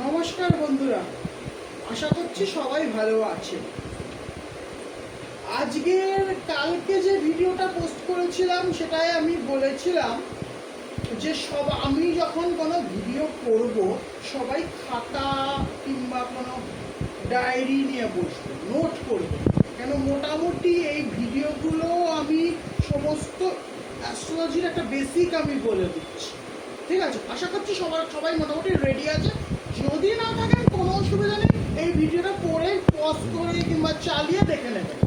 নমস্কার বন্ধুরা, আশা করছি সবাই ভালো আছে। কালকে যে ভিডিওটা পোস্ট করেছিলাম সেটাই আমি বলেছিলাম যে আমি যখন কোনো ভিডিও করব সবাই খাতা কিংবা কোনো ডায়েরি নিয়ে বসবে, নোট করবে। কেন মোটামুটি এই ভিডিওগুলো আমি সমস্ত অ্যাস্ট্রোলজির একটা বেসিক আমি বলে দিচ্ছি, ঠিক আছে? আশা করছি সবাই মোটামুটি রেডি আছে। যদি না থাকেন কোনো অসুবিধা নেই, এই ভিডিওটা পরে পজ করে কিংবা চালিয়ে দেখে নেবেন।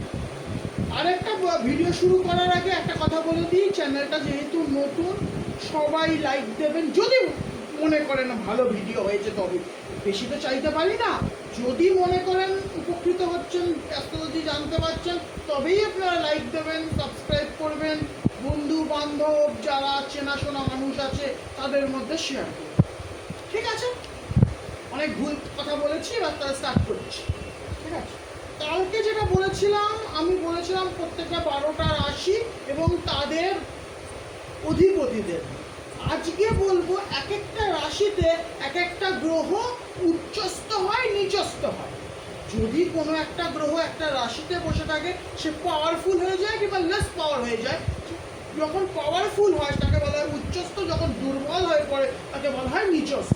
আরেকটা ভিডিও শুরু করার আগে একটা কথা বলে দিই, চ্যানেলটা যেহেতু নতুন, সবাই লাইক দেবেন। যদি মনে করেন ভালো ভিডিও হয়েছে, তবে বেশি তো চাইতে পারি না। যদি মনে করেন উপকৃত হচ্ছেন, অ্যাস্ট্রোলজি জানতে পারছেন, তবেই আপনারা লাইক দেবেন, সাবস্ক্রাইব করবেন, বন্ধু বান্ধব যারা চেনাশোনা মানুষ আছে তাদের মধ্যে শেয়ার করবেন, ঠিক আছে? অনেক ভুল কথা বলেছি, এবার তাহলে স্টার্ট করছি, ঠিক আছে? কালকে যেটা বলেছিলাম, আমি বলেছিলাম প্রত্যেকটা 12টা রাশি এবং তাদের অধিপতিদের। আজকে বলবো এক একটা রাশিতে এক একটা গ্রহ উচ্চস্থ হয়, নিচস্থ হয়। যদি কোনো একটা গ্রহ একটা রাশিতে বসে থাকে, সে পাওয়ারফুল হয়ে যায় কিংবা লেস পাওয়ার হয়ে যায়। যখন পাওয়ারফুল হয় তাকে বলা হয় উচ্চস্থ, যখন দুর্বল হয়ে পড়ে তাকে বলা হয় নিচস্থ।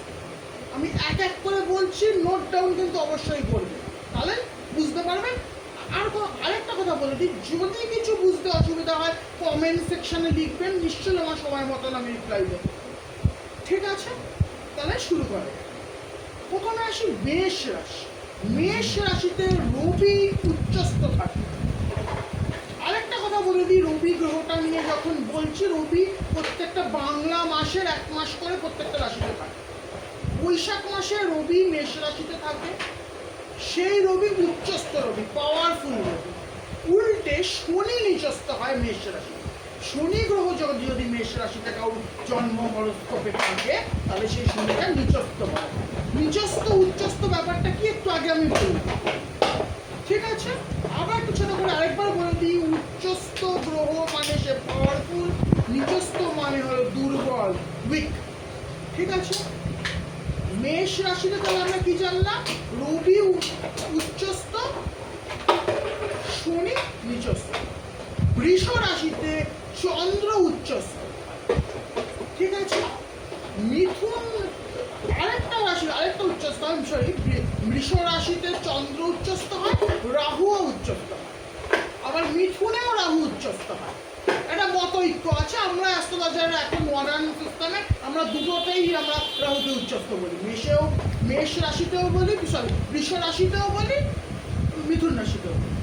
আমি এক এক করে বলছি, নোট ডাউন কিন্তু অবশ্যই করবেন, তাহলে বুঝতে পারবেন। আরেকটা কথা বলে দিই, যদি কিছু বুঝতে অসুবিধা হয় কমেন্ট সেকশনে লিখবেন, নিশ্চয়ই আমার সময় মতন আমি রিপ্লাই দেবো, ঠিক আছে? তাহলে শুরু করে। প্রথমে আসি মেষ রাশি। মেষ রাশিতে রবি উচ্চস্থ থাকে। আরেকটা কথা বলে দিই, রবি গ্রহটা নিয়ে যখন বলছি, রবি প্রত্যেকটা বাংলা মাসের 1 মাস করে প্রত্যেকটা রাশিতে থাকে। বৈশাখ মাসে রবি মেষ রাশিতে থাকে, সেই রবি উচ্চস্থ রবি, পাওয়ারফুল রবি। উল্টে শনি নিচস্থ হয় মেষ রাশি। শনি গ্রহ যদি মেষ রাশিতে কারোর জন্ম হরস্কোপে থাকে, তাহলে সেই শনিটা নিচস্থ হয়। নিচস্থ উচ্চস্থ ব্যাপারটা কি একটু আগে আমি বলবো, ঠিক আছে? আবার একটু ছোট করে আরেকবার বলে দিই, উচ্চস্থ গ্রহ মানে সে পাওয়ারফুল, নিচস্থ মানে হলো দুর্বল, উইক, ঠিক আছে? মেষ রাশিতে তাহলে আমরা কি জানলাম? রবি উচ্চস্থ, শনি নিচস্থ। বৃষ রাশিতে চন্দ্র উচ্চস্থ, ঠিক আছে? মিথুন আরেকটা উচ্চস্থ হয়, বৃষ রাশিতে চন্দ্র উচ্চস্থ হয়, রাহুও উচ্চস্থ হয়। আবার মিথুনেও রাহু উচ্চস্থ হয়। একটা মতৈক্য আছে, আমরা অ্যাস্ট্রোলজাররা এখন মডার্ন সিস্টেমে আমরা দুটোতেই আমরা রাহুকে উচ্চস্থ বলি। মেষ রাশিতেও বলি, বৃষ রাশিতেও বলি, মিথুন রাশিতেও বলি।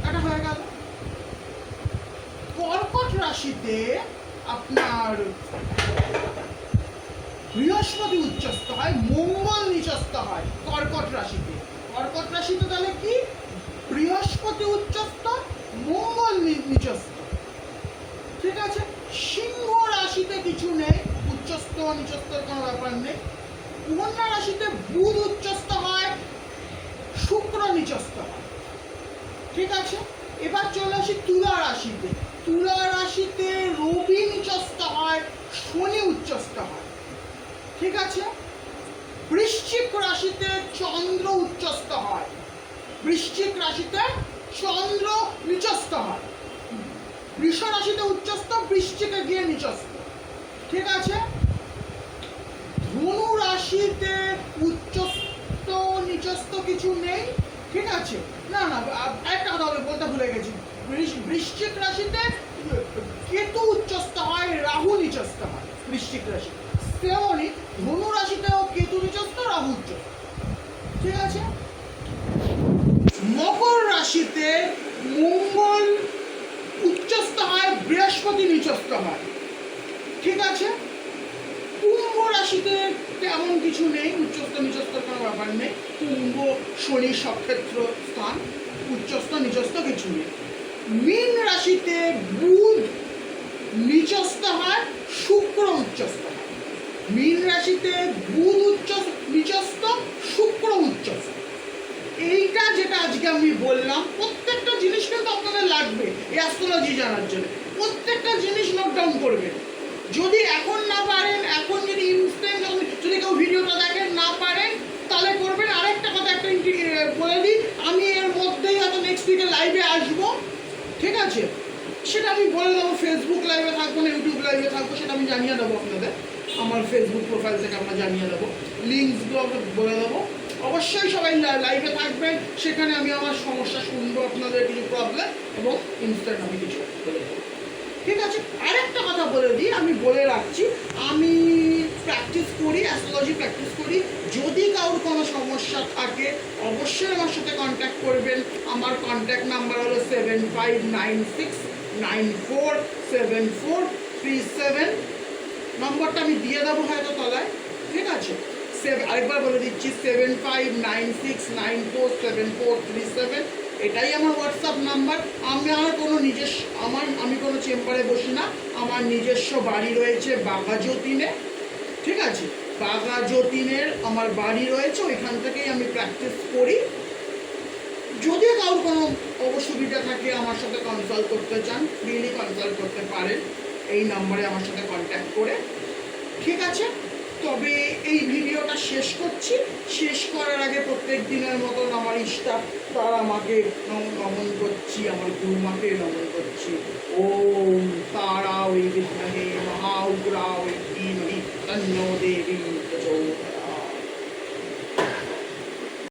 এটা হয়ে গেল। কর্কট রাশিতে আপনার বৃহস্পতি উচ্চস্থ হয়, মঙ্গল নিচস্থ হয় কর্কট রাশিতে। কর্কট রাশিতে তাহলে কি? বৃহস্পতি উচ্চস্থ, মঙ্গল নিচস্থ, ঠিক আছে? সিংহ রাশিতে কিছু নেই, উচ্চস্থ নিচস্থর কোনো ব্যাপার নেই। কন্যা রাশিতে বুধ উচ্চস্থ হয়, শুক্র নিচস্থ হয়, ঠিক আছে? এবার চলে আসি তুলা রাশিতে। তুলা রাশিতে রবি নিচস্থ হয়, শনি উচ্চস্থ হয়, ঠিক আছে? বৃশ্চিক রাশিতে চন্দ্র উচ্চস্থ হয়, বৃশ্চিক রাশিতে চন্দ্র নিচস্থ হয়। বৃষ রাশিতে উচ্চস্থ, বৃশ্চিকে গিয়ে নিচস্থ, ঠিক আছে? ধনু রাশিতে উচ্চস্থ নিচস্থ কিছু নেই, ঠিক আছে? না একটা কথা বলতে ভুলে গেছি। বৃশ্চিক রাশিতে কেতু উচ্চস্থ হয়, রাহু নিচস্থ হয় বৃশ্চিক রাশি। তেমনি ধনু রাশিতেও কেতু নিচস্থ, রাহু উচ্চস্থ, ঠিক আছে? মকর রাশিতে মঙ্গল উচ্চস্থ হয়, বৃহস্পতি নিচস্থ হয়, ঠিক আছে? কুম্ভ রাশিতে তেমন কিছু নেই, উচ্চস্থ নিচস্থ কোনো ব্যাপার নেই। কুম্ভ শনি সক্ষেত্র স্থান, উচ্চস্থ নিচস্থ কিছু নেই। মীন রাশিতে বুধ নিচস্থ হয়, শুক্র উচ্চস্থ হয়। মীন রাশিতে বুধ নিচস্থ, শুক্র উচ্চস্থ। এইটা যেটা আজকে আমি বললাম, প্রত্যেকটা জিনিস কিন্তু আপনাদের লাগবে এই অ্যাস্ট্রোলজি জানার জন্য। প্রত্যেকটা জিনিস নোট ডাউন করবেন। যদি এখন না পারেন, এখন যদি ইনস্ট্যান্ট যদি কেউ ভিডিওটা দেখেন না পারেন, লাইভে আসবো, ঠিক আছে, সেটা আমি বলে দেবো। ফেসবুক লাইভে থাকবো না ইউটিউব লাইভে থাকবো সেটা আমি জানিয়ে দেবো আপনাদের, আমার ফেসবুক প্রোফাইল থেকে আমরা জানিয়ে দেবো, লিঙ্কসগুলো আমরা বলে দেবো। অবশ্যই সবাই লাইভে থাকবেন, সেখানে আমি আমার সমস্যা শুনবো, আপনাদের কিছু প্রবলেম, এবং ইনস্ট্যান্ট আমি কিছু বলে দেবো, ঠিক আছে। আরেকটা কথা বলে দিই, আমি বলে রাখছি, আমি প্র্যাকটিস করি, অ্যাস্ট্রোলজি প্র্যাকটিস করি। যদি কারোর কোনো সমস্যা থাকে অবশ্যই আমার সাথে কন্ট্যাক্ট করবেন। আমার কন্ট্যাক্ট নাম্বার হলো 7596947437। নম্বরটা আমি দিয়ে দেবো হয়তো তলায়, ঠিক আছে। আরেকবার বলে দিচ্ছি, 7596947437। এটাই আমার হোয়াটসঅ্যাপ নাম্বার। আমার কোনো নিজস্ব আমি কোনো চেম্বারে বসি না, আমার নিজস্ব বাড়ি রয়েছে বাঘাযতীনে, ঠিক আছে, বাঘাযতীনের আমার বাড়ি রয়েছে, ওইখান থেকেই আমি প্র্যাকটিস করি। যদিও কারোর কোনো অসুবিধা থাকে আমার সাথে কনসাল্ট করতে চান, ফ্রিলি কনসাল্ট করতে পারেন এই নাম্বারে আমার সাথে কন্ট্যাক্ট করে, ঠিক আছে। তবে এই ভিডিওটা শেষ করছি। শেষ করার আগে প্রত্যেক দিনের মতন আমার ইষ্টা তার আমাকে নমন করছি, আমার গুরুমাকে নমন করছি। ওম তারা ওই বিদ্মহে মহা উগ্রা ওই ধীমহি তন্নো দেবী